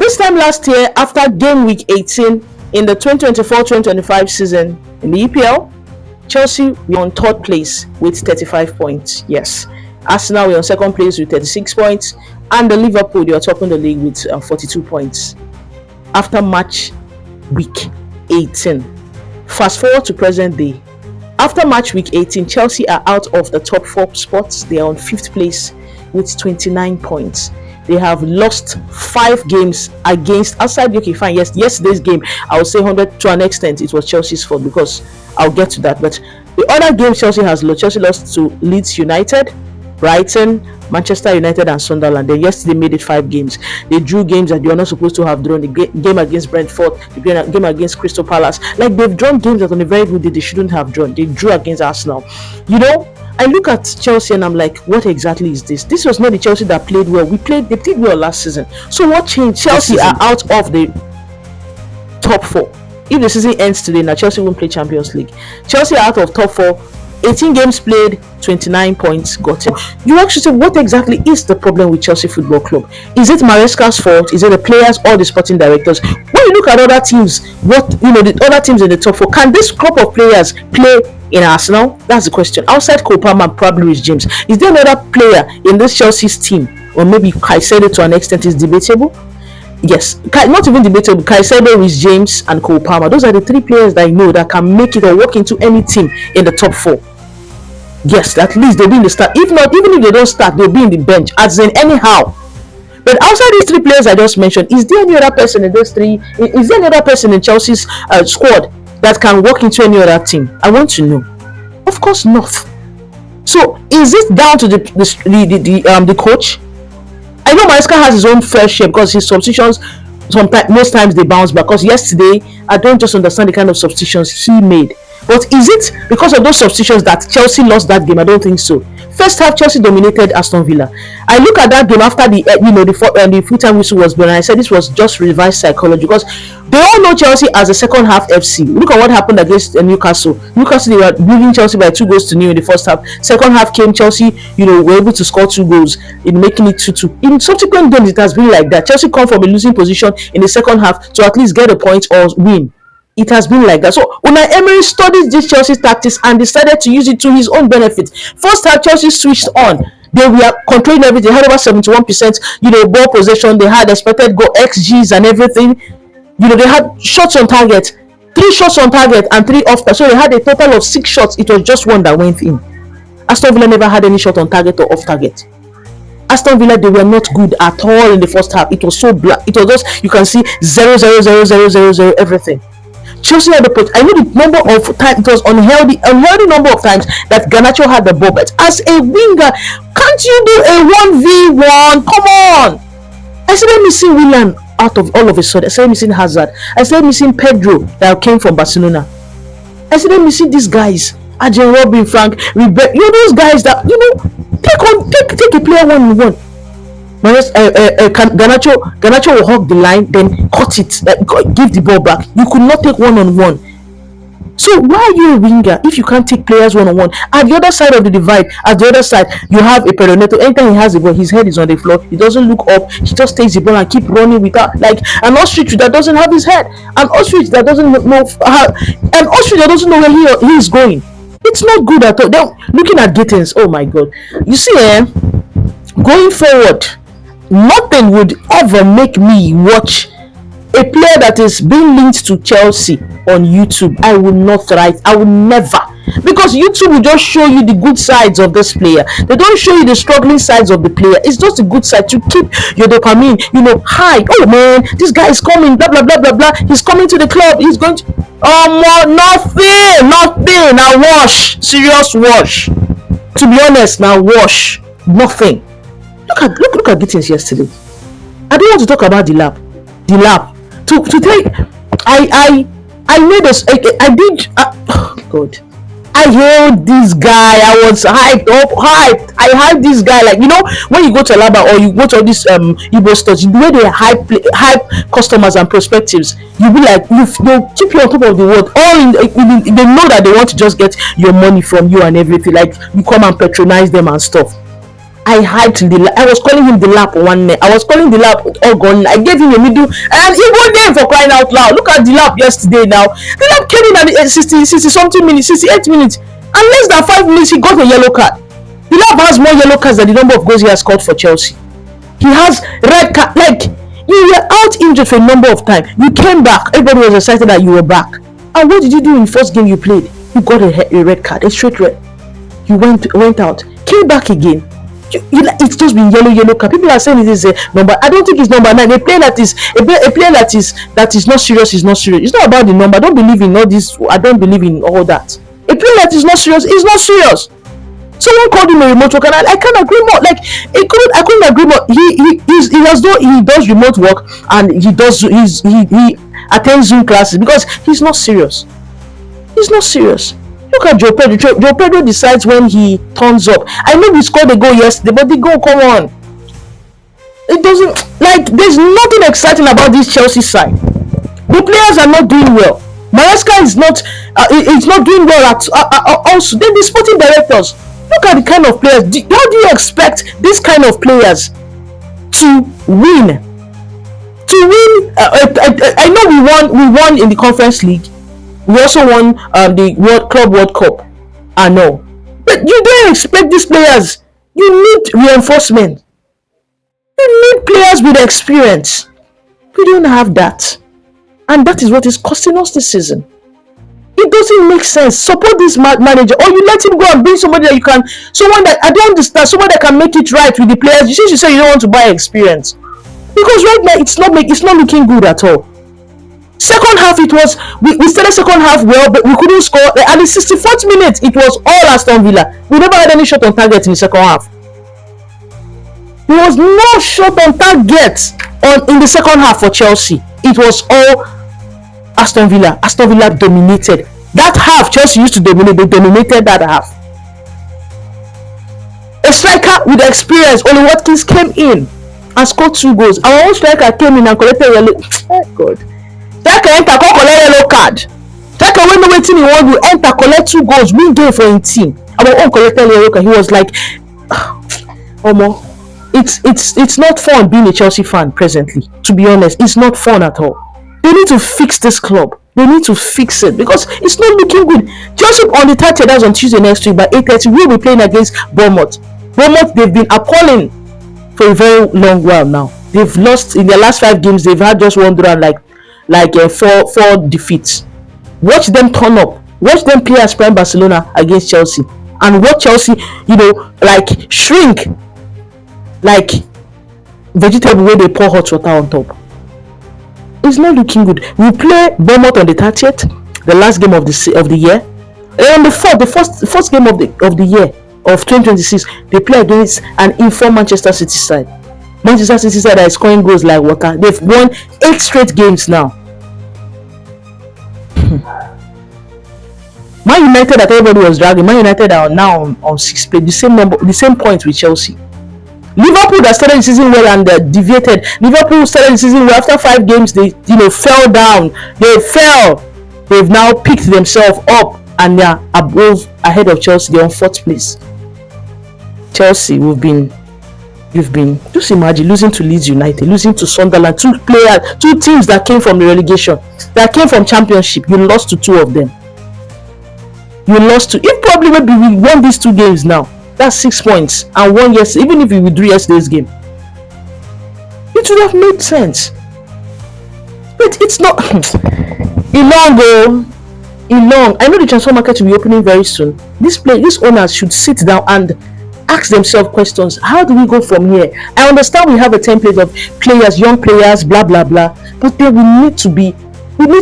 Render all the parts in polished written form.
this time last year, after game week 18 in the 2024-2025 season in the EPL, Chelsea were on third place with 35 points. Yes. Arsenal were on second place with 36 points. And the Liverpool, they were topping the league with 42 points. After match week 18. Fast forward to present day. After match week 18, Chelsea are out of the top 4 spots. They are on 5th place with 29 points. They have lost 5 games against outside. Okay, fine. Yes, yesterday's game, I would say 100 to an extent it was Chelsea's fault, because I'll get to that. But the other games Chelsea lost to Leeds United, Brighton, Manchester United, and Sunderland. They yesterday made it 5 games. They drew games that they were not supposed to have drawn. The game against Brentford, the game against Crystal Palace. Like, they've drawn games that on a very good day they shouldn't have drawn. They drew against Arsenal. I look at Chelsea and I'm like, what exactly is this? This was not the Chelsea that played well. They played well last season. So what changed? Chelsea are out of the top 4. If the season ends today, now Chelsea won't play Champions League. Chelsea are out of top 4. 18 games played, 29 points gotten. You actually say, what exactly is the problem with Chelsea Football Club? Is it Maresca's fault? Is it the players or the sporting directors? When you look at other teams, the other teams in the top 4, can this group of players play in Arsenal? That's the question. Outside Cole Palmer and probably Reece James, is there another player in this Chelsea's team, or maybe Caicedo to an extent is debatable? Yes, not even debatable. Caicedo, Reece James, and Cole Palmer. Those are the 3 players that I know that can make it or walk into any team in the top 4. Yes, at least they'll be in the start. If not, even if they don't start, they'll be in the bench. As in, anyhow. But outside these 3 players I just mentioned, is there any other person in those 3? Is there any other person in Chelsea's squad that can walk into any other team? I want to know. Of course not. So, is it down to the coach? I know Maresca has his own fair share because his substitutions, most times they bounce back. Because yesterday, I don't just understand the kind of substitutions he made. But is it because of those substitutions that Chelsea lost that game? I don't think so. First half, Chelsea dominated Aston Villa. I look at that game after the full-time whistle was blown, and I said this was just revised psychology, because they all know Chelsea as a second half FC. Look at what happened against Newcastle. Newcastle, they were beating Chelsea by 2 goals to 0 in the first half. Second half came, Chelsea, were able to score 2 goals in making it 2-2. In subsequent games, it has been like that. Chelsea come from a losing position in the second half to at least get a point or win. It has been like that. So Unai Emery studied this Chelsea tactics and decided to use it to his own benefit. First half, Chelsea switched on. They were controlling everything. They had over 71%, ball possession. They had expected goal XGs and everything. They had shots on target, 3 shots on target and 3 off target. So they had a total of 6 shots. It was just 1 that went in. Aston Villa never had any shot on target or off target. Aston Villa, they were not good at all in the first half. It was so black. It was just, you can see 0, 0, 0, 0, 0, 0, everything. Chelsea had the point. I know the number of times, it was unhealthy number of times that Garnacho had the ball. But as a winger, can't you do a 1v1? Come on! I started missing Willian out of all of a sudden. I started missing Hazard. I started missing Pedro that came from Barcelona. I started missing these guys. Arjen Robben, Frank, Ribery. Those guys that, take a player 1-on-1. Garnacho will hug the line, then cut it, give the ball back. You could not take 1-on-1. So why are you a winger if you can't take players 1-on-1? At the other side of the divide, at the other side, you have a Peroneto. Anytime he has the ball, his head is on the floor. He doesn't look up. He just takes the ball and keep running without, like an ostrich that doesn't have his head, an ostrich that doesn't know where he is going. It's not good at all. Then looking at Gittins, oh my God, you see, going forward, nothing would ever make me watch a player that is being linked to Chelsea on YouTube. I will not try. I will never, because YouTube will just show you the good sides of this player. They don't show you the struggling sides of the player. It's just a good side to keep your dopamine, high. Oh man, this guy is coming, blah blah blah blah blah. He's coming to the club. He's going to nothing. Now wash, serious wash. To be honest, now wash, nothing. Look at Gittins yesterday. I don't want to talk about the lap. To take, I made this. I did. God, I hailed this guy. I was hyped. I hyped this guy. Like, when you go to Alaba or you go to this Igbo stores, the way they hype customers and prospectives, you be like, they'll keep you on top of the world. They know that they want to just get your money from you and everything. Like, you come and patronize them and stuff. I hyped I was calling him the lap one night. I was calling the lap all gone. I gave him a middle and he won them for crying out loud. Look at the lap yesterday now. The lap came in at the 60 something minutes, 68 minutes. And less than 5 minutes, he got a yellow card. The lap has more yellow cards than the number of goals he has scored for Chelsea. He has red card. Like, you were out injured for a number of times. You came back. Everybody was excited that you were back. And what did you do in the first game you played? You got a red card, a straight red. You went out, came back again. It's just been yellow card. People are saying it is a number. I don't think it's number 9. A player that is not serious is not serious. It's not about the number. I don't believe in all this. I don't believe in all that. A player that is not serious is not serious. Someone called him a remote worker, and I can't agree more. Like, I couldn't agree more. He's as though he does remote work and he attends Zoom classes because he's not serious. He's not serious. Look at Joe Pedro. Joe Pedro decides when he turns up. I know we scored a goal yesterday, but the goal, come on. It doesn't, like, there's nothing exciting about this Chelsea side. The players are not doing well. MARESCA is not, it's not doing well at also. Then the sporting directors, look at the kind of players. How do you expect this kind of players to win? I know we won in the Conference League. We also won the World Cup. I know. But you don't expect these players. You need reinforcement. You need players with experience. We don't have that. And that is what is costing us this season. It doesn't make sense. Support this manager, or you let him go and bring somebody that you can, someone that I don't understand, someone that can make it right with the players. You say you don't want to buy experience, because right now it's not looking good at all. Second half, it was we started second half well, but we couldn't score. At the 64th minute, it was all Aston Villa. We never had any shot on target in the second half. There was no shot on target in the second half for Chelsea. It was all Aston Villa. Aston Villa dominated. That half, Chelsea used to dominate. They dominated that half. A striker with experience, Oli Watkins, came in and scored 2 goals. Our own striker came in and collected yellow. Oh God. Striker enter, collect yellow card. Striker when no waiting, he want to enter, collect 2 goals, win game for his team. Our own collected yellow card. He was like, Omo, it's not fun being a Chelsea fan presently. To be honest, it's not fun at all. They need to fix this club. They need to fix it because it's not looking good. Chelsea on the 30th, that's on Tuesday next week by 8:30, we'll be playing against Bournemouth. Bournemouth, they've been appalling for a very long while now. They've lost in their last 5 games. They've had just one draw, like 4 defeats. Watch them turn up. Watch them play as prime Barcelona against Chelsea, and watch Chelsea, like shrink like vegetable where they pour hot water on top. It's not looking good. We play Bournemouth on the 30th, the last game of the year, and the first game of the year of 2026. They play against an informed Manchester City side. Manchester City side that is scoring goals like water. They've won 8 straight games now. Man United that everybody was dragging. Man United are now on 6 play, the same point with Chelsea. Liverpool that started the season well and deviated. Liverpool started the season well. After 5 games, they fell down. They fell. They've now picked themselves up and they are ahead of Chelsea. They're on 4th place. Chelsea, you've been just imagine losing to Leeds United, losing to Sunderland, 2 teams that came from the relegation, that came from Championship. You lost to 2 of them. You lost to, if probably maybe we won these 2 games now, that's 6 points, and 1 yesterday. Even if we withdrew yesterday's game, it would have made sense. But it's not. Elong. I know the transfer market will be opening very soon. These owners should sit down and ask themselves questions. How do we go from here? I understand we have a template of players, young players, blah blah blah, but then we need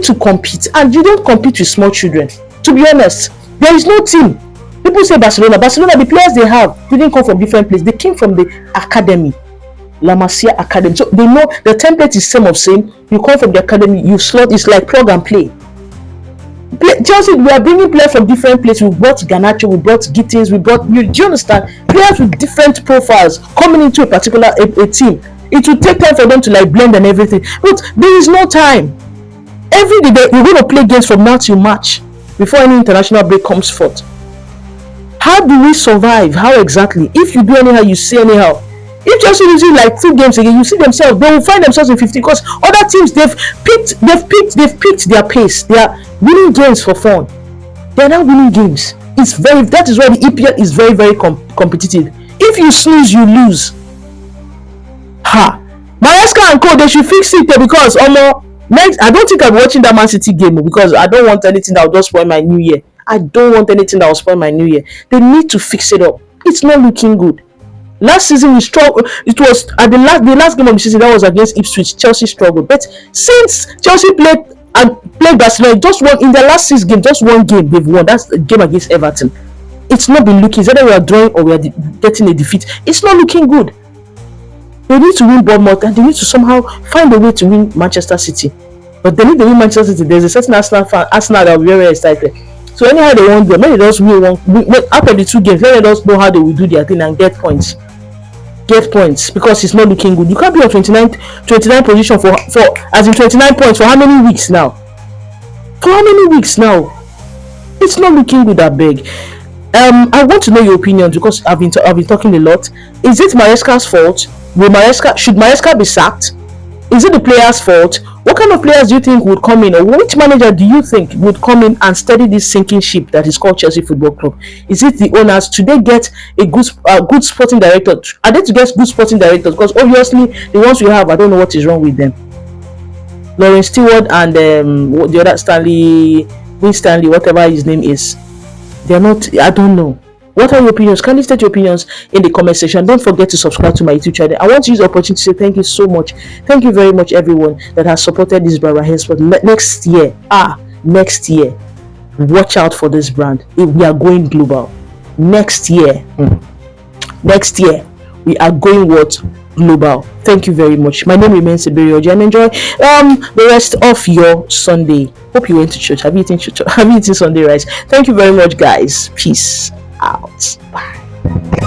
to compete, and you don't compete with small children. To be honest, there is no team. People say Barcelona, the players they have didn't come from different places. They came from the academy, La Masia Academy. So they know the template is same. You come from the academy, you slot. It's like plug and play. Chelsea, we are bringing players from different places. We brought Garnacho, we brought Gittins, do you understand? Players with different profiles coming into a particular a team. It will take time for them to blend and everything. But there is no time. Every day we're going to play games from now till March before any international break comes forth. How do we survive? How exactly? If you do anyhow, you see anyhow. If Chelsea loses like 2 games again, you see themselves, they will find themselves in 15 because other teams they've picked their pace. They are winning games for fun. They are now winning games. That is why the EPL is very, very competitive. If you snooze, you lose. Ha! MARESCA and co, they should fix it because next, I don't think I'm watching that Man City game because I don't want anything that will just spoil my new year. I don't want anything that will spoil my new year. They need to fix it up. It's not looking good. Last season we struggled. It was at the last game of the season that was against Ipswich. Chelsea struggled, but since Chelsea played Barcelona, just won in their last 6 games. Just one game they've won. That's the game against Everton. It's not been looking. It's either we are drawing or we are getting a defeat. It's not looking good. They need to win Bournemouth and they need to somehow find a way to win Manchester City. But they need to win Manchester City. There's a certain Arsenal fan, Arsenal that will be very, very excited. So anyhow they want them, maybe they just win after the 2 games. Let us know how they will do their thing and get points. Because it's not looking good. You can't be on 29 position for as in 29 points for how many weeks now? It's not looking good, I beg. I want to know your opinion because I've been talking a lot. Is it MARESCA's fault? Should MARESCA be sacked? Is it the players' fault? What kind of players do you think would come in, or which manager do you think would come in and steady this sinking ship that is called Chelsea Football Club? Is it the owners? Should they get a good sporting director? Are they to get good sporting directors? Because obviously the ones we have, I don't know what is wrong with them. Lawrence Stewart and the other Stanley, whatever his name is, they're not. I don't know. What are your opinions? Kindly state your opinions in the comment section. Don't forget to subscribe to my YouTube channel. I want to use the opportunity to say thank you so much. Thank you very much, everyone that has supported this brand. Henceforth, next year, watch out for this brand. We are going global. Next year, we are going global. Thank you very much. My name remains Iberi and enjoy the rest of your Sunday. Hope you went to church. Have you eaten Sunday rice? Thank you very much, guys. Peace out. Bye.